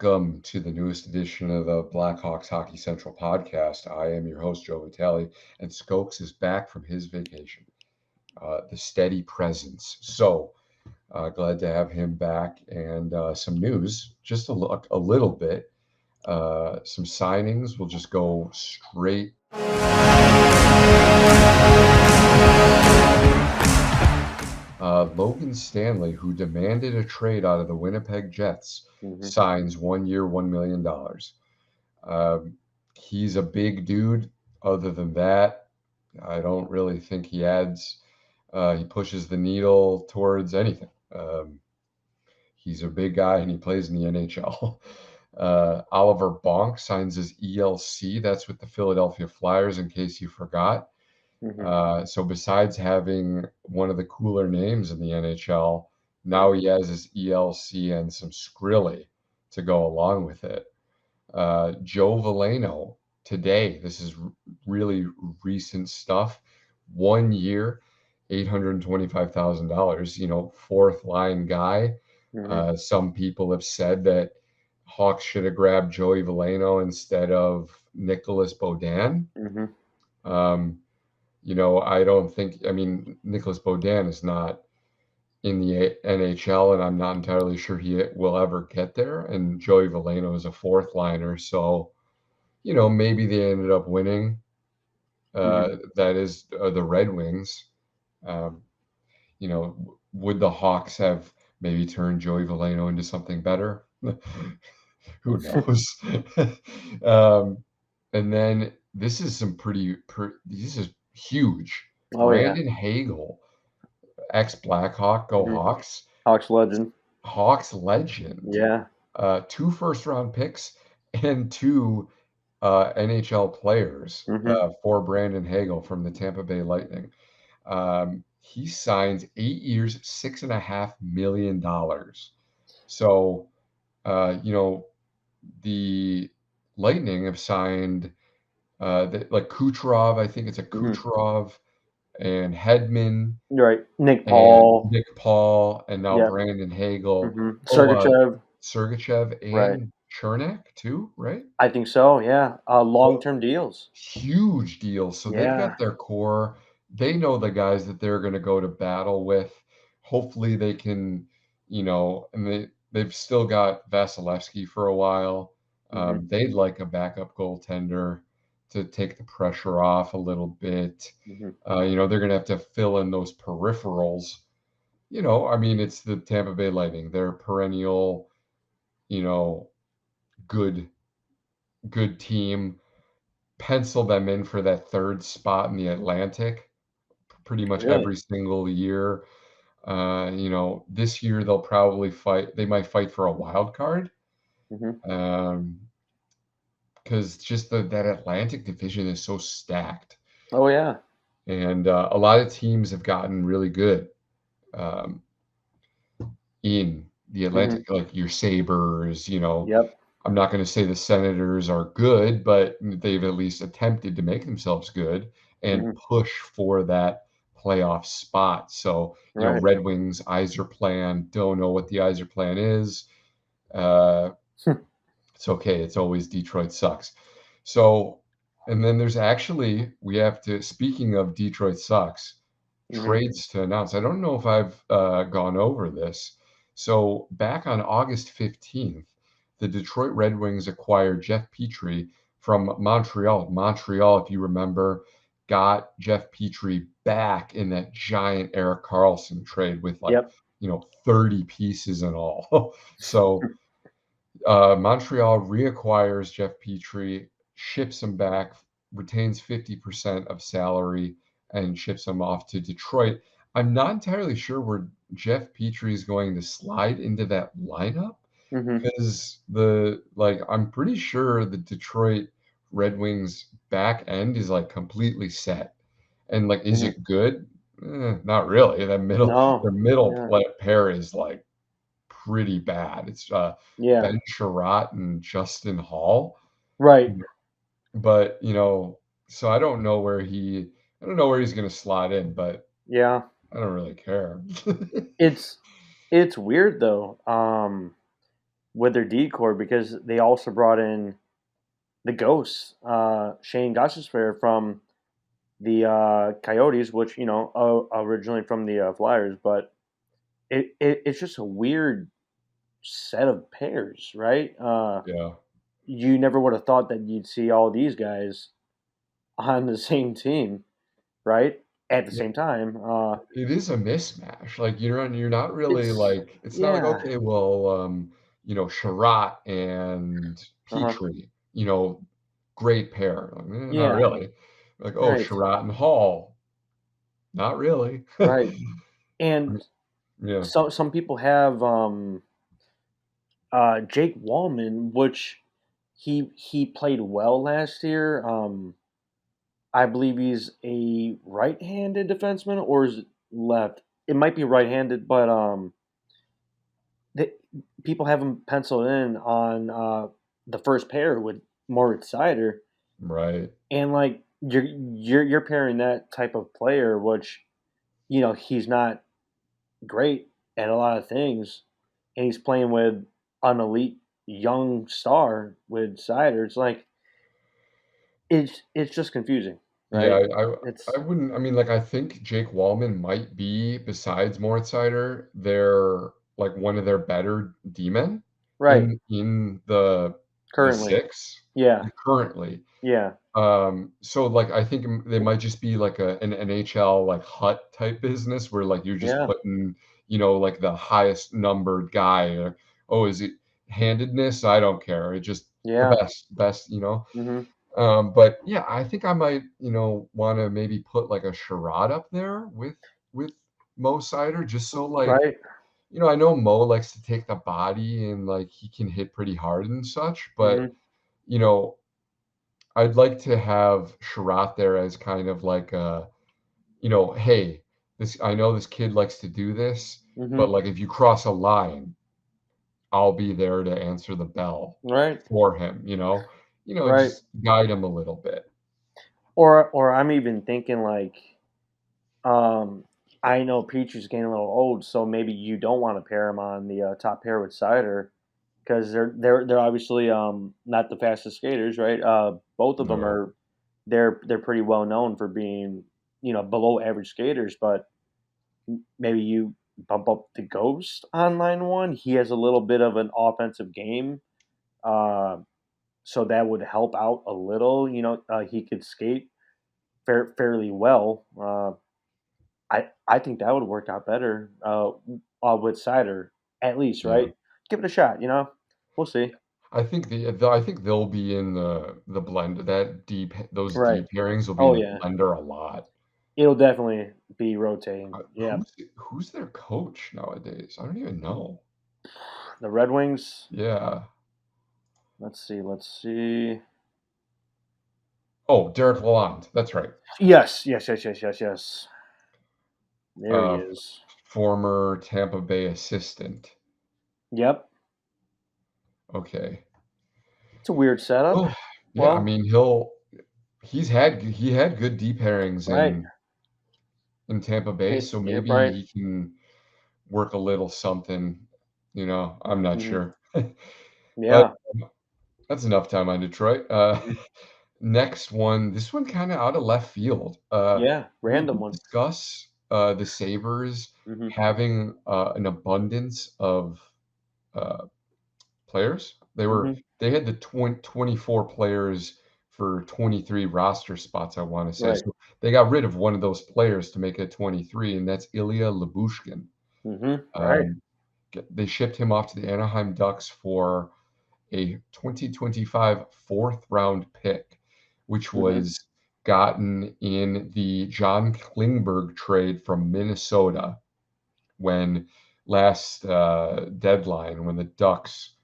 Welcome to the newest edition of the Blackhawks Hockey Central podcast. I am your host, Joe Vitali, and Skoks is back from his vacation, the steady presence. So glad to have him back and some news, just a little bit. Some signings. We'll just go straight. Logan Stanley, who demanded a trade out of the Winnipeg Jets, signs 1 year, $1 million. He's a big dude. Other than that, I don't really think he adds. He pushes the needle towards anything. He's a big guy and he plays in the NHL. Oliver Bonk signs his ELC. That's with the Philadelphia Flyers, in case you forgot. So besides having one of the cooler names in the NHL, now he has his ELC and some Skrilly to go along with it. Joe Veleno today. This is really recent stuff. 1 year, $825,000. Fourth line guy. Some people have said that Hawks should have grabbed Joey Veleno instead of Nicholas Beaudin. I don't think. I mean, Nicholas Beaudin is not in the NHL, and I'm not entirely sure he will ever get there. And Joey Veleno is a fourth liner, so maybe they ended up winning. That is the Red Wings. Would the Hawks have maybe turned Joey Veleno into something better? Who knows? And then this is some this is huge. Brandon Hagel, ex-Blackhawk, go Hawks. Hawks legend. Yeah. 2 first-round picks and 2 NHL players for Brandon Hagel from the Tampa Bay Lightning. He signs 8 years, $6.5 million. So, the Lightning have signed like Kucherov. I think it's a Kucherov and Hedman. Right. Nick Paul. And now Brandon Hagel. Sergachev and Chernak too, right? I think so, yeah. Long-term deals. Huge deals. So they've got their core. They know the guys that they're going to go to battle with. Hopefully they can, and they've still got Vasilevsky for a while. They'd like a backup goaltender to take the pressure off a little bit. They're going to have to fill in those peripherals. It's the Tampa Bay Lightning. They're perennial, good team. Pencil them in for that third spot in the Atlantic pretty much every single year. This year they'll probably fight. They might fight for a wild card. Because just that Atlantic division is so stacked. Oh, yeah. And a lot of teams have gotten really good in the Atlantic, like your Sabres, I'm not going to say the Senators are good, but they've at least attempted to make themselves good and push for that playoff spot. So, Red Wings, Yzerplan, don't know what the Yzerplan is. It's okay. It's always Detroit sucks. So, and then there's actually, speaking of Detroit sucks, trades to announce. I don't know if I've gone over this. So back on August 15th, the Detroit Red Wings acquired Jeff Petrie from Montreal. Montreal, if you remember, got Jeff Petrie back in that giant Erik Karlsson trade with 30 pieces and all. So Montreal reacquires Jeff Petrie, ships him back, retains 50% of salary, and ships him off to Detroit. I'm not entirely sure where Jeff Petrie is going to slide into that lineup because I'm pretty sure the Detroit Red Wings back end is completely set. And is it good? Not really. Their middle pair is pretty bad. It's Ben Sherratt and Justin Hall. Right. But, so I don't know where he's going to slot in, but yeah, I don't really care. It's weird though. with their decor because they also brought in the Ghost, Shane Gostisbehere from the Coyotes, which originally from the Flyers, but it's just a weird set of pairs, right? Yeah. You never would have thought that you'd see all these guys on the same team, right? At the Yeah. same time, It is a mismatch. Like, you're not really it's like it's not like, yeah, okay, well, Sherratt and uh-huh, Petrie, great pair. Like, not yeah, really. Like, oh, right, Sherratt and Hall, not really. right. And Yeah, some people have Jake Wallman, which he played well last year. I believe he's a right-handed defenseman, or is it left? It might be right-handed, but the, people have him penciled in on the first pair with Moritz Seider, right. and like you're pairing that type of player, which he's not great at a lot of things, and he's playing with an elite young star with Seider. It's like it's just confusing, Yeah, right? I It's wouldn't I mean, like, I think Jake Wallman might be, besides Moritz Seider, their like, one of their better D-men right in the currently. 6 Yeah, currently. yeah, So, like, I think they might just be like an NHL, like, hut type business where, like, you're just yeah, putting, like, the highest numbered guy, "Oh, is it handedness? I don't care. It's just the yeah. best." Mhm. But yeah, I think I might, wanna maybe put, like, a Sherrod up there with Mo Seider just so, like, Right. I know Mo likes to take the body and, like, he can hit pretty hard and such, but, Mhm. you know, I'd like to have Sherratt there as kind of like a, "Hey, this I know this kid likes to do this, but, Mhm. like, if you cross a line, I'll be there to answer the bell Right. for him?" Right. Just guide him a little bit. Or I'm even thinking like, um, I know Peaches getting a little old, so maybe you don't want to pair him on the top pair with Cider because they're obviously not the fastest skaters, right? Both of them No. are they're pretty well known for being below average skaters, but maybe you bump up the Ghost on line one. He has a little bit of an offensive game. Uh, so that would help out a little. He could skate fairly well. I think that would work out better with Cider, at least, Yeah. right? Give it a shot. We'll see. I think they'll be in the blend that deep those Right. deep pairings will be in Oh the yeah, blender a lot. it'll definitely be rotating. Yeah, Who's their coach nowadays? I don't even know. the Red Wings. Yeah. Let's see. Let's see. Oh, Derek Lalonde, that's right. Yes, yes, yes, yes, yes, yes. There he Uh, is. Former Tampa Bay assistant. Yep. Okay. It's a weird setup. Oh, yeah, I Well, mean, he had good D pairings right. in Tampa Bay, so Yep. maybe Right. he can work a little something, I'm not Hmm. sure. But Yeah. that's enough time on Detroit. Mhm. Next one, this one kinda out of left field. Yeah. We Random did one. discuss, the Sabres Hmm. having, an abundance of, uh, players. Hmm. They had the 24 players for 23 roster spots, I wanna say, Right. so they got rid of one of those players to make it 23, and that's Ilya Lyubushkin. Right. Um, they shipped him off to the Anaheim Ducks for a 2025 fourth round pick, which Hmm. was gotten in the John Klingberg trade from Minnesota when last deadline, when the Ducks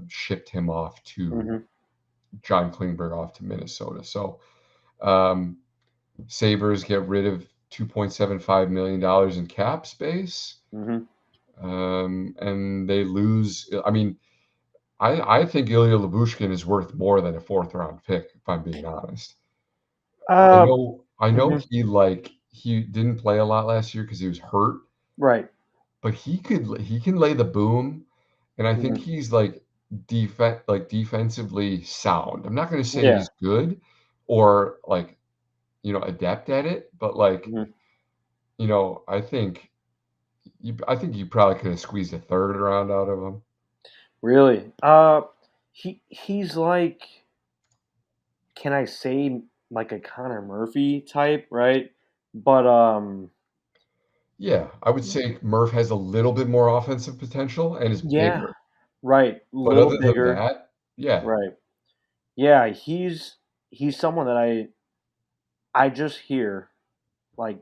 shipped him off to Hmm. John Klingberg off to Minnesota. So um, Sabres get rid of $2.75 million in cap space, Hmm. and they lose. I mean, I think Ilya Lyubushkin is worth more than a fourth round pick, if I'm being honest. Uh. I know Hmm. he didn't play a lot last year because he was hurt, Right. but he can lay the boom, and I think Mhm. he's defensively sound. I'm not going to say Yeah. he's good or adept at it, but Mhm. I think you probably could have squeezed a third round out of him. Really? He's like, can I say like a Connor Murphy type, right? But Yeah, I would say Murph has a little bit more offensive potential and is yeah, bigger. right. But Little other than bigger, that, yeah, right. Yeah, he's someone that I just hear like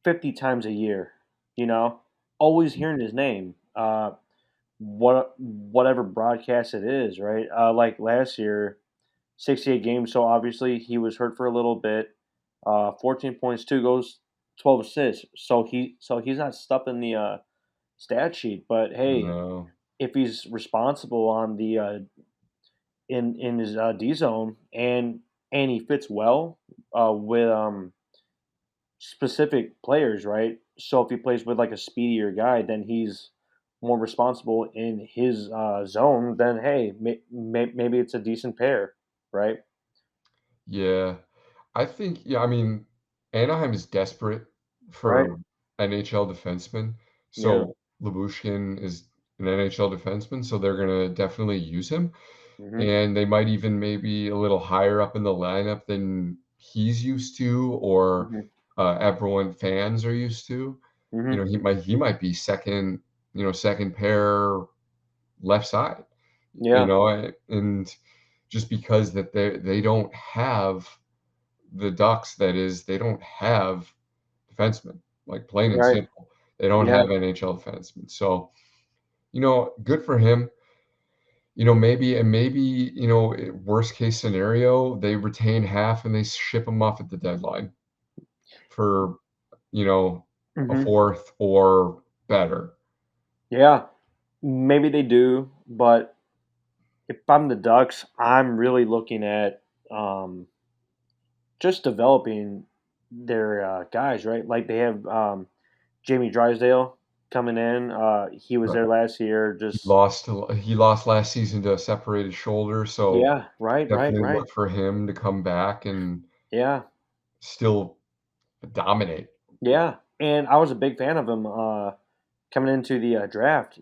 50 times a year, you know? Always hearing his name. Whatever broadcast it is, right? Like last year, 68 games, so obviously he was hurt for a little bit. 14 points, 2 goals, 12 assists. So he's not stuffing the stat sheet, but hey, no, if he's responsible on the in his D zone and he fits well with specific players, right? So if he plays with like a speedier guy, then he's more responsible in his zone. Then hey, maybe it's a decent pair, right? yeah. I mean, Anaheim is desperate Right? for NHL defensemen. Yeah. So Lyubushkin is an NHL defenseman, so they're gonna definitely use him. Hmm. And they might even maybe a little higher up in the lineup than he's used to or Hmm. everyone fans are used to. Hmm. He might be second pair left side, Yeah. and just because that they don't have the Ducks, that is, they don't have defensemen, like, plain and Right. simple. They don't Yeah. have NHL defensemen. So, good for him. Worst case scenario, they retain half and they ship him off at the deadline for, you know, a Hmm. fourth or better. Yeah. Maybe they do, but if I'm the Ducks, I'm really looking at um, just developing their guys, right? Like they have Jamie Drysdale coming in. He was Right. there last year. Just He lost last season to a separated shoulder, so yeah, right, right, definitely right. look for him to come back and Yeah, still dominate. yeah. And I was a big fan of him coming into the draft.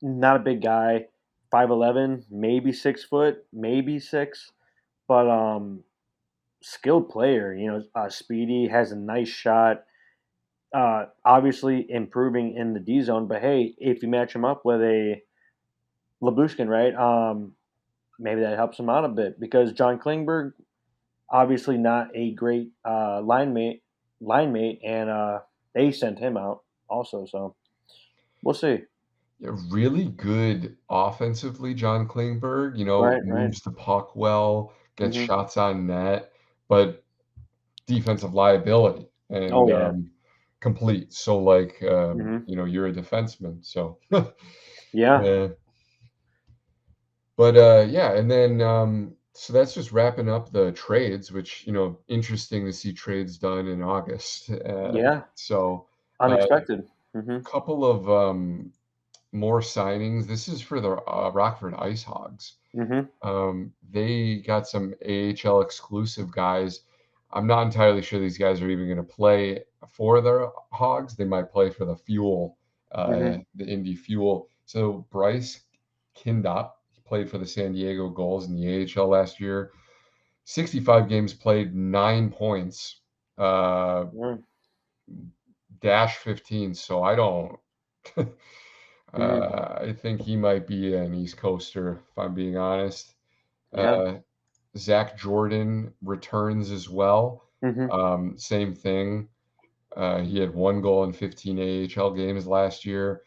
Not a big guy, 5'11", maybe 6 foot, maybe six, but skilled player. Speedy, has a nice shot. Obviously improving in the D zone, but hey, if you match him up with a Labushkin, right? Maybe that helps him out a bit because John Klingberg, obviously not a great line mate, and they sent him out also. So we'll see. Yeah, really good offensively, John Klingberg, Right, right. moves the puck well, gets Hmm. shots on net, but defensive liability and, Oh yeah. complete. So, Hmm. you're a defenseman, so Yeah. yeah. But, yeah, and then, so that's just wrapping up the trades, which, interesting to see trades done in August. Yeah. So, a Unexpected. Hmm. couple of, more signings. This is for the, Rockford Ice Hogs. Hmm. They got some AHL exclusive guys. I'm not entirely sure these guys are even going to play for the Hogs. They might play for the Fuel, Hmm. the Indy Fuel. So Bryce Kindop, he played for the San Diego Gulls in the AHL last year. 65 games played, 9 points, uh, dash 15. So I don't. Hmm. I think he might be an East Coaster, if I'm being honest. Yeah. Uh, Zach Jordan returns as well. Hmm. Same thing. He had 1 goal in 15 AHL games last year.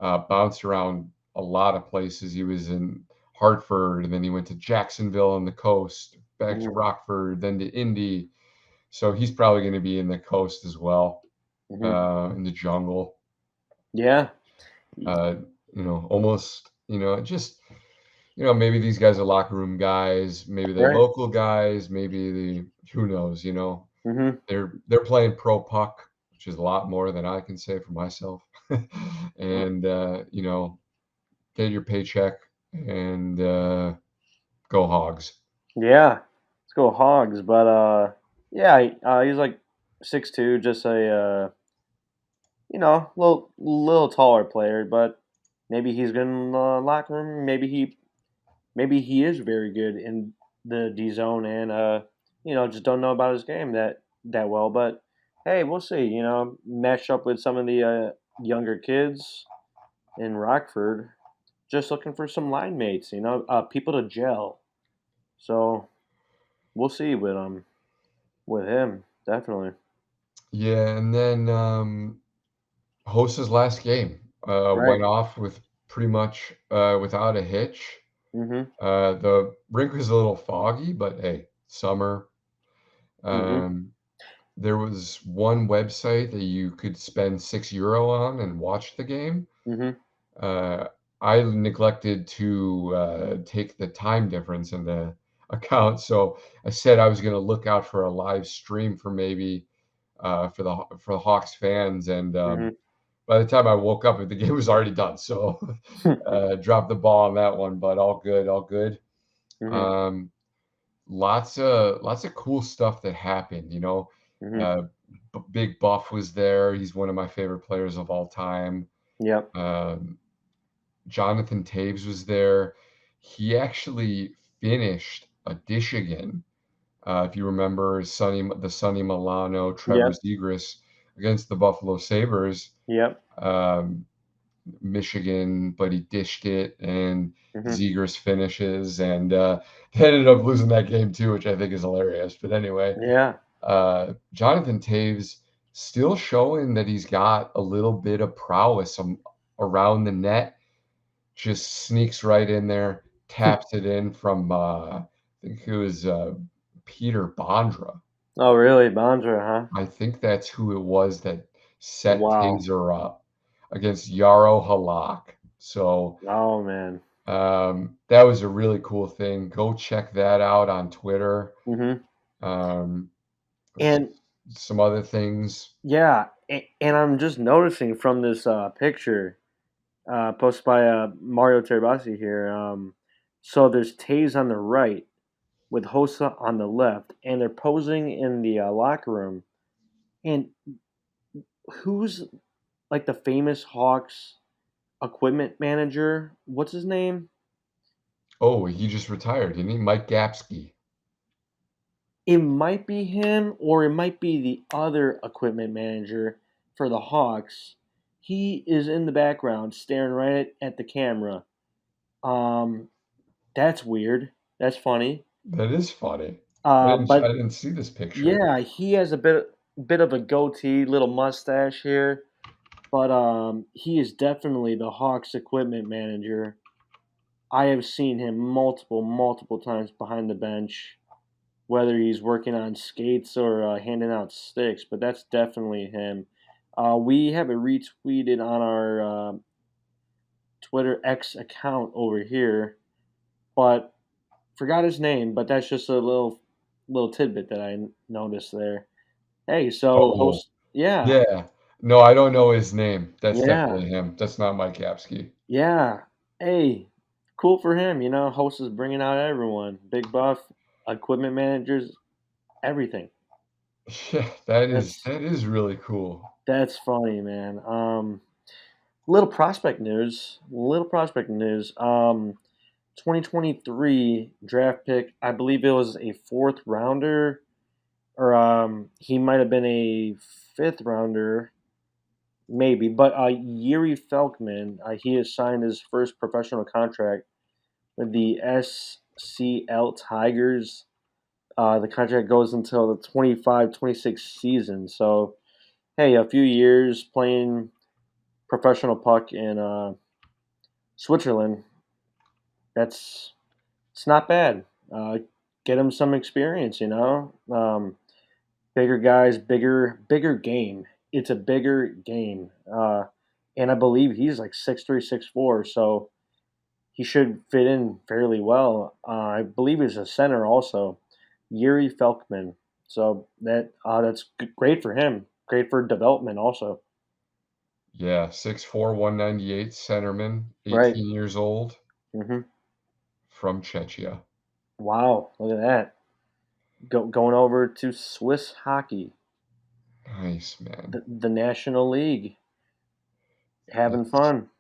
Bounced around a lot of places. He was in Hartford, and then he went to Jacksonville on the coast, back to Hmm. Rockford, then to Indy. So he's probably going to be in the coast as well, Hmm. in the jungle. Yeah. Uh, almost, just maybe these guys are locker room guys, maybe they're Right. local guys, maybe who knows, Hmm. they're playing pro puck, which is a lot more than I can say for myself. And, get your paycheck, and go Hogs. Yeah, let's go Hogs. But yeah, he's like 6'2", just a little taller player. But maybe he's good in the locker room. Maybe he is very good in the D zone, and just don't know about his game that well. But hey, we'll see. Matched up with some of the younger kids in Rockford, just looking for some line mates. People to gel. So we'll see with him definitely. Yeah, and then Hossa's last game Right. went off with pretty much without a hitch. Mhm. The rink was a little foggy, but hey, summer. Mhm. Um, there was one website that you could spend €6 on and watch the game. Mhm. Uh, I neglected to take the time difference into account, so I said I was going to look out for a live stream for maybe for the Hawks fans, and Mhm. by the time I woke up, the game was already done. So dropped the ball on that one, but all good, all good. Mhm. Um, lots of cool stuff that happened. Mhm. Uh, Big Buff was there. He's one of my favorite players of all time. Yep. Um, Jonathan Taves was there. He actually finished a Michigan. If you remember, Sonny Milano, Trevor Yep. Zegras against the Buffalo Sabres. Yep. Um, Michigan, but he dished it, and Mhm. Zegers finishes, and they ended up losing that game too, which I think is hilarious. But anyway, Yeah. Jonathan Taves still showing that he's got a little bit of prowess around the net, just sneaks right in there, taps it in from I think it was Peter Bondra. Oh, really? Bondra, huh? I think that's who it was that set Wow. Taser up against Yaro Halak. So Oh, man. that was a really cool thing. Go check that out on Twitter. Mhm. Um, s- And some other things. yeah, and I'm just noticing from this picture posted by Mario Terabasi here. So there's Taze on the right with Hossa on the left, and they're posing in the locker room. And who's like the famous Hawks equipment manager? What's his name? Oh, he just retired, didn't he? Mike Gapsky. It might be him, or it might be the other equipment manager for the Hawks. He is in the background, staring right at the camera. Um, that's weird. That's funny. That is funny. I But didn't see this picture. yeah, he has a bit of a goatee, little mustache here. But he is definitely the Hawks equipment manager. I have seen him multiple times behind the bench, whether he's working on skates or handing out sticks. But that's definitely him. We have it retweeted on our Twitter X account over here, but forgot his name. But that's just a little tidbit that I noticed there. Hey, so Oh, host, yeah, yeah. No, I don't know his name. That's yeah, definitely him. That's not Mike Gapsky. yeah. Hey, cool for him. Host is bringing out everyone. Big Buff, equipment managers, everything. Yeah, that is That's that is really cool. that's funny, man. Little prospect news. Little prospect news. 2023 draft pick. I believe it was a fourth rounder, or he might have been a fifth rounder, maybe. But Yuri Felkman, he has signed his first professional contract with the SCL Tigers. The contract goes until the 25-26 season. So, hey, a few years playing professional puck in Switzerland. That's it's not bad. Get him some experience. Bigger guys, bigger game. It's a bigger game, and I believe he's like 6'3", 6'4", so he should fit in fairly well. I believe he's a center also, Yuri Felkman. So that's great for him. Great for development also. Yeah, 6'4", 198, centerman, Right. 18 years old, Mhm. from Czechia. Wow, look at that. Going over to Swiss hockey, Nice, man. the National League, The having S fun.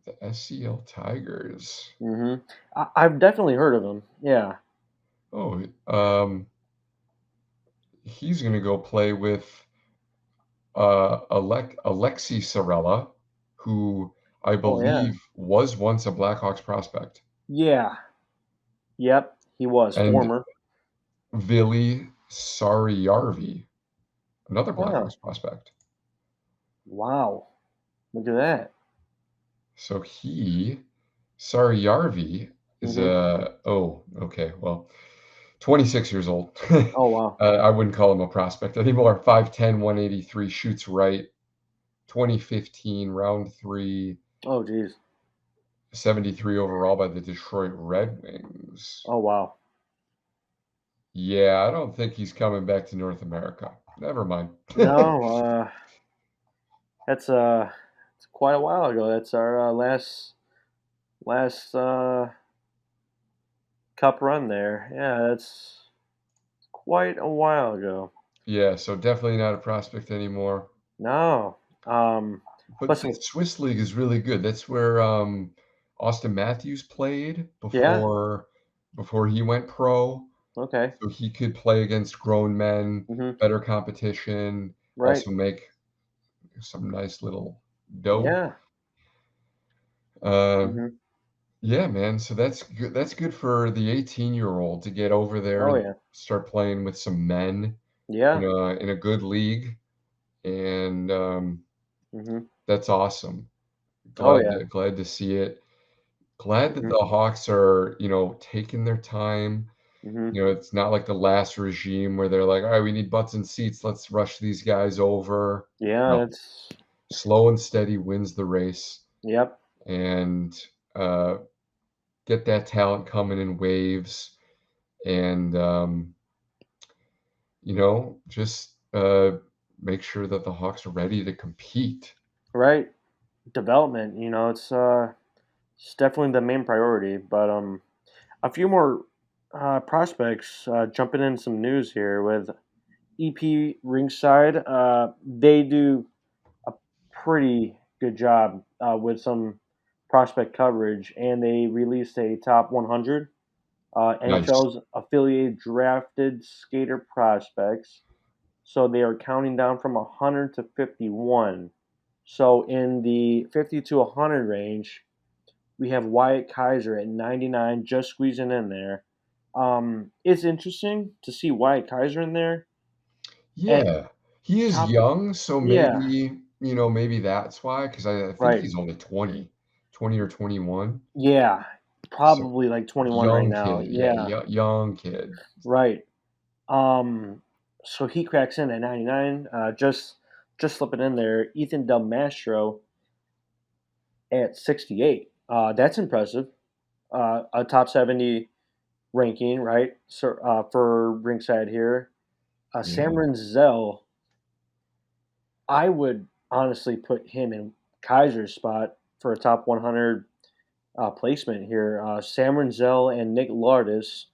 the SCL Tigers. Mhm. I've definitely heard of him. Yeah. Oh, he's gonna go play with, Alexi Sorella, who I Oh, yeah. believe was once a Blackhawks prospect, Yeah. Yep, he was, and former. Vili Saarijärvi, another Huh. Blackhawks prospect. Wow. Look at that. So Saarijärvi is Mhm. okay, well, 26 years old. Oh, wow. I wouldn't call him a prospect anymore. 5'10", 183, shoots right, 2015, round 3, Oh, geez. 73 overall by the Detroit Red Wings. Oh, wow. Yeah, I don't think he's coming back to North America. Never mind. No, it's quite a while ago. That's our, last cup run there. Yeah, that's quite a while ago. Yeah, so definitely not a prospect anymore. No. But the Listen, Swiss league is really good. That's where, Austin Matthews played yeah, before he went pro, okay. so he could play against grown men, Mhm. better competition, Right. also make some nice little dough. Yeah. Uh, Mhm. yeah, man, so that's good for the 18-year-old to get over there Oh, and yeah. start playing with some men Yeah. in a good league, and, Mhm. that's awesome. Oh, yeah. Glad to see it. Glad that Mhm. the Hawks are, taking their time. Mhm. It's not like the last regime where they're like, "All right, we need butts and seats. Let's rush these guys over." Yeah, No, it's slow and steady wins the race, yep. and, uh, get that talent coming in waves, and, just, make sure that the Hawks are ready to compete. Right. Development, it's definitely the main priority, but, a few more, prospects, jumping in some news here with EP Ringside. They do a pretty good job with some prospect coverage, and they released a top 100 Nice. NHL's affiliated drafted skater prospects. So they are counting down from 100 to 51. So in the 50 to 100 range, we have Wyatt Kaiser at 99, just squeezing in there. It's interesting to see Wyatt Kaiser in there at Yeah. He is top. young, so Yeah, maybe that's why, 'cause I think right. he's only 20 or 21. Yeah, So, probably like 21 right young now. kid, yeah, Yeah, young kid. right. Um, so he cracks in at 99. Just slipping in there. Ethan Del Mastro at 68. That's impressive. A top 70 ranking, right? So for ringside here. Yeah, Sam Zell, I would honestly put him in Kaiser's spot for a top 100 placement here. Sam Zell and Nick Lardis.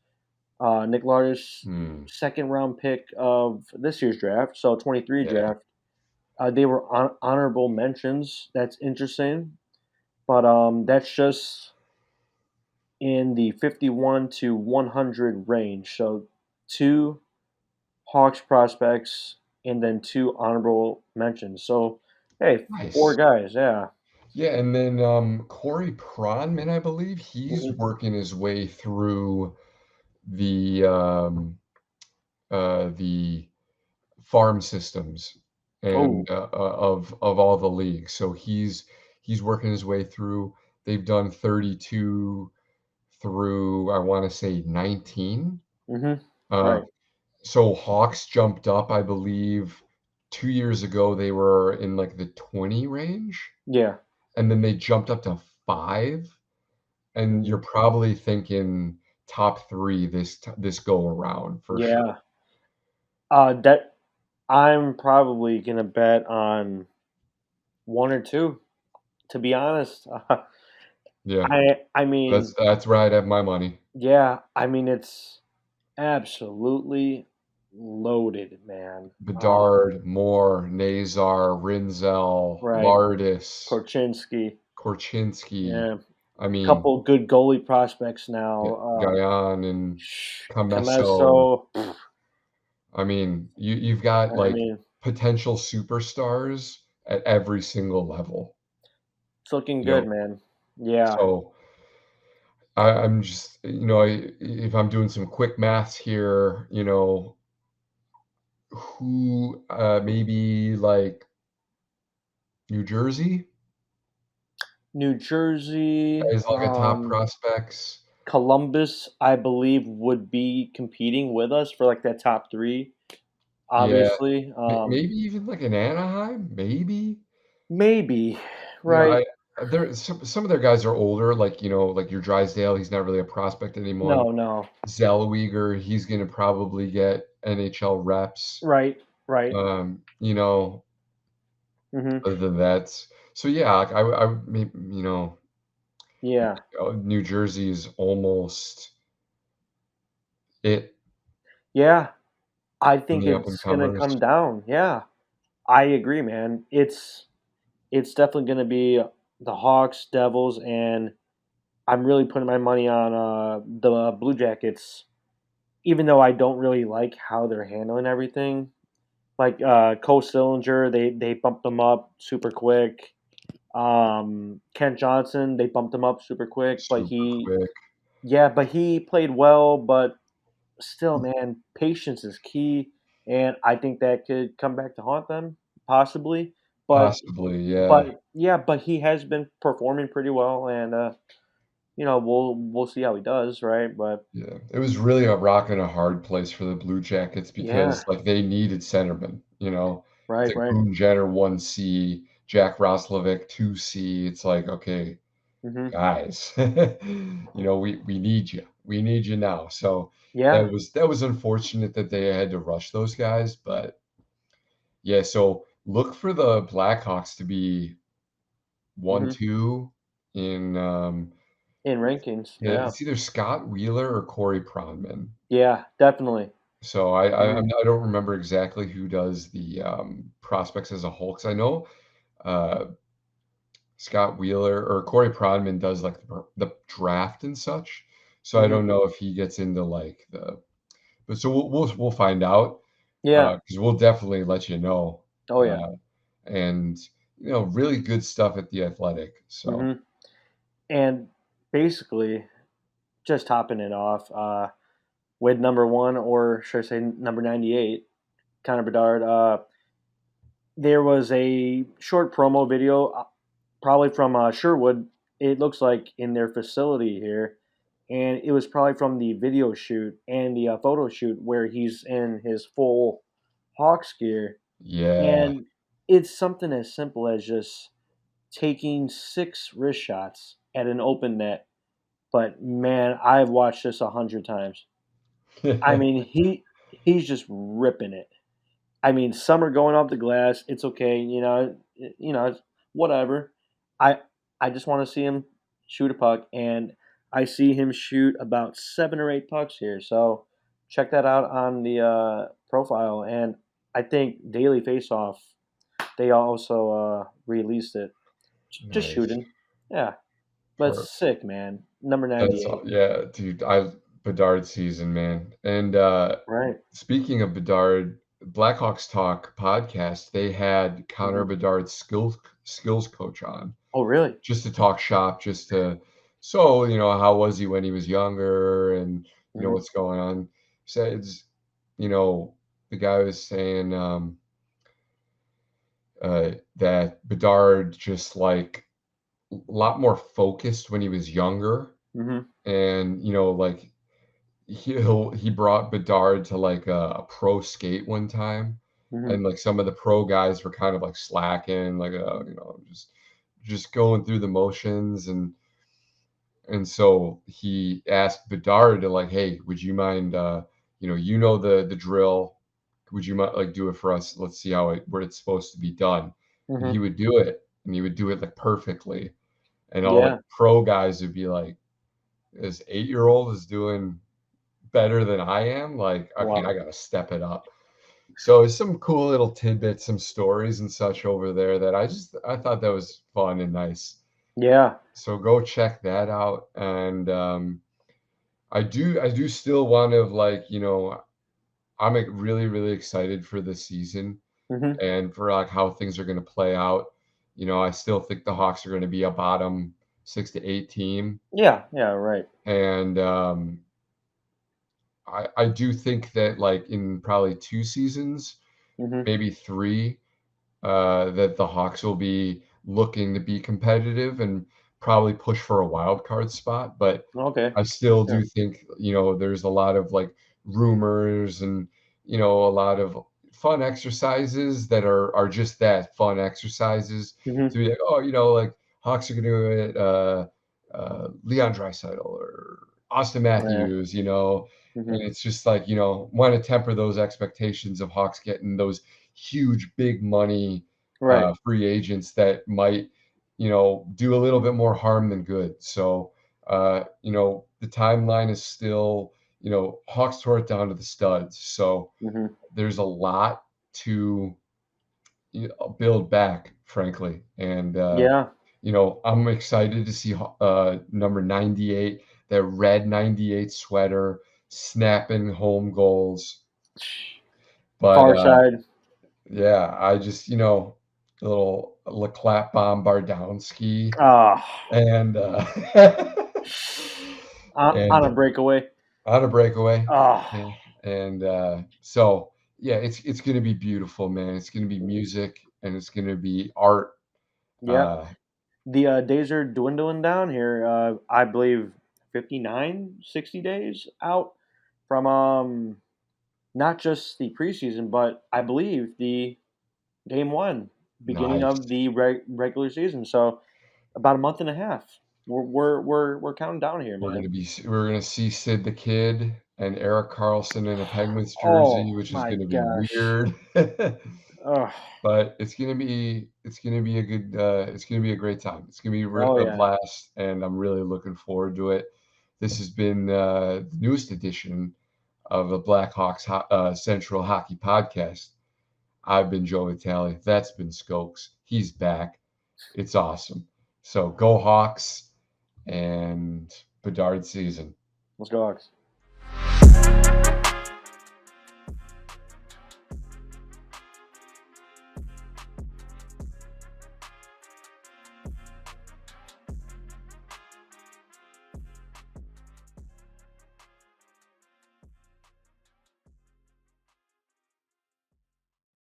Nick Lardis, hmm, second round pick of this year's draft, so 23 yeah, draft. They were honorable mentions. That's interesting, but that's just in the 51 to 100 range. So two Hawks prospects and then two honorable mentions. So hey, four nice. guys. Yeah. Yeah, and then, Corey Pronman, I believe, he's Hmm. working his way through the, the farm systems Oh. and, of all the leagues. So he's working his way through. They've done 32 through, I wanna say, 19. Hmm. Uh, Right. so Hawks jumped up, I believe, 2 years ago, they were in, like, the 20 range, Yeah. and then they jumped up to 5, and Hmm. you're probably thinking top 3 this go around for sure. Yeah. That I'm probably gonna bet on. 1 or 2, to be honest. Yeah, I mean, that's where I'd have my money. yeah, I mean, it's absolutely loaded, man. Bedard, Moore, Nazar, Rinzel, Right, Lardis, Korchinski, Korchinski. yeah, I mean, couple good goalie prospects yeah, now, Guyan and Camesso. Camesso, I mean, you've got, I like, mean, potential superstars at every single level, it's looking you good, know? man. Yeah. So, I'm just if I'm doing some quick maths here, who, maybe, like, New Jersey New Jersey, is, like, a top prospects. Columbus, I believe, would be competing with us for, like, that top 3, Yeah, obviously, maybe even, like, an Anaheim, maybe? maybe, You know, right? there some of their guys are older, like, like your Drysdale, he's not really a prospect anymore. No, no. Zellweger, he's gonna probably get NHL reps. Right, right. Um, you know, Mhm. other than that, so yeah, like, I would Yeah. New Jersey is almost it Yeah, I from think the up and it's gonna comers. come down, yeah. I agree, man. It's definitely gonna be the Hawks, Devils, and I'm really putting my money on, the Blue Jackets, even though I don't really like how they're handling everything. Like, Cole Sillinger, they bumped him up super quick. Kent Johnson, they bumped him up super quick, but Super quick. he played well, but still, man, patience is key, and I think that could come back to haunt them, possibly. But Possibly, yeah. yeah, but he has been performing pretty well, and we'll see how he does, right? But Yeah, it was really a rock and a hard place for the Blue Jackets yeah, because, like, they needed centermen, It's right, like right. Boone Jenner 1C, Jack Roslovic 2C. It's like, "Okay, Hmm. guys, we need you. We need you now." So, Yeah. that was unfortunate that they had to rush those guys, but yeah, so look for the Blackhawks to be Hmm. 1-2 in, In rankings, yeah, yeah, it's either Scott Wheeler or Corey Pronman. yeah, definitely. So I I Hmm. I'm I don't remember exactly who does the, prospects as a whole, 'cause I know, uh, Scott Wheeler or Corey Pronman does, like, the draft and such, so I Hmm. don't know if he gets into, like, but so we'll find out, Yeah. 'cause we'll definitely let you know, Oh yeah. and, really good stuff at The Athletic, so Hmm. And basically, just topping it off, with number one, or should I say number 98, Connor Bedard. There was a short promo video, probably from Sherwood. It looks like in their facility here, and it was probably from the video shoot and the photo shoot where he's in his full Hawks gear, yeah. and it's something as simple as just taking 6 wrist shots at an open net. But man, I've watched this 100 times. I mean, he's just ripping it. I mean, some are going off the glass. It's okay, it's whatever. I I just want to see him shoot a puck, and I see him shoot about 7 or 8 pucks here. So check that out on the profile. And I think Daily Faceoff, they also released it. Just Nice. shooting, yeah. But Perfect. sick, man. Number That's all 98, yeah, dude, Bedard season, man, and, right? speaking of Bedard, Blackhawks Talk podcast, they had Connor Hmm. Bedard's skills coach on, Oh, really? just to talk shop, just to so, how was he when he was younger and, Hmm. what's going on. Says, you know, the guy was saying, that Bedard just, like, a lot more focused when he was younger Hmm. and, like, he brought Bedard to, like, a pro skate one time, Hmm. and, like, some of the pro guys were kind of, like, slacking, like, just going through the motions, and so he asked Bedard to, like, "Hey, would you mind, the drill. Would you mind like, do it for us? Let's see how it where it's supposed to be done." And Hmm. he would do it, and he would do it like perfectly. And all like Yeah. pro guys would be like, this 8-year-old is doing better than I am. Like, okay, I Wow. gotta step it up. So it's some cool little tidbits, some stories and such over there that I thought that was fun and nice. Yeah. So go check that out. And I do still want to like, I'm like, really, really excited for this season Mhm. and for like how things are going to play out. I still think the Hawks are going to be a bottom 6 to 8 team, Yeah. Yeah. Right. and I do think that like in probably 2 seasons, Mhm. maybe three, that the Hawks will be looking to be competitive and probably push for a wild card spot. But Okay. I still Yeah. do think, there's a lot of like rumors and, a lot of fun exercises that are just that, fun exercises to Mhm. be like, oh, like Hawks are going to get Leon Draisaitl or Austin Yeah. Matthews, and Mhm. it's just like, want to temper those expectations of Hawks getting those huge, big money Right. free agents that might, do a little bit more harm than good. So, the timeline is still, Hawks tore it down to the studs. So Mhm. there's a lot to build back, frankly. And, Yeah. I'm excited to see number 98, that red 98 sweater, snapping home goals. But Far side. yeah, I just, a little LeClap bomb Bardowski Ah. and On and a breakaway. on a breakaway. Ah. Yeah. And so yeah, it's gonna be beautiful, man. It's gonna be music and it's gonna be art. Yep. Uh The days are dwindling down here. I believe 59, 60 days out from not just the preseason, but I believe the game one, beginning nice. of the regular season. So about a month and a half. We're counting down here, man. We're gonna see Sid the Kid and Eric Carlson in a Penguins jersey, Oh which is my gonna be gosh. weird. Ugh. But it's gonna be a good it's gonna be a great time. It's gonna be Oh a yeah. blast, and I'm really looking forward to it. This has been the newest edition of the Blackhawks Central Hockey Podcast. I've been Joe Vitali. That's been Skokes. He's back. It's awesome. So go Hawks and Bedard season. Let's go, Hawks.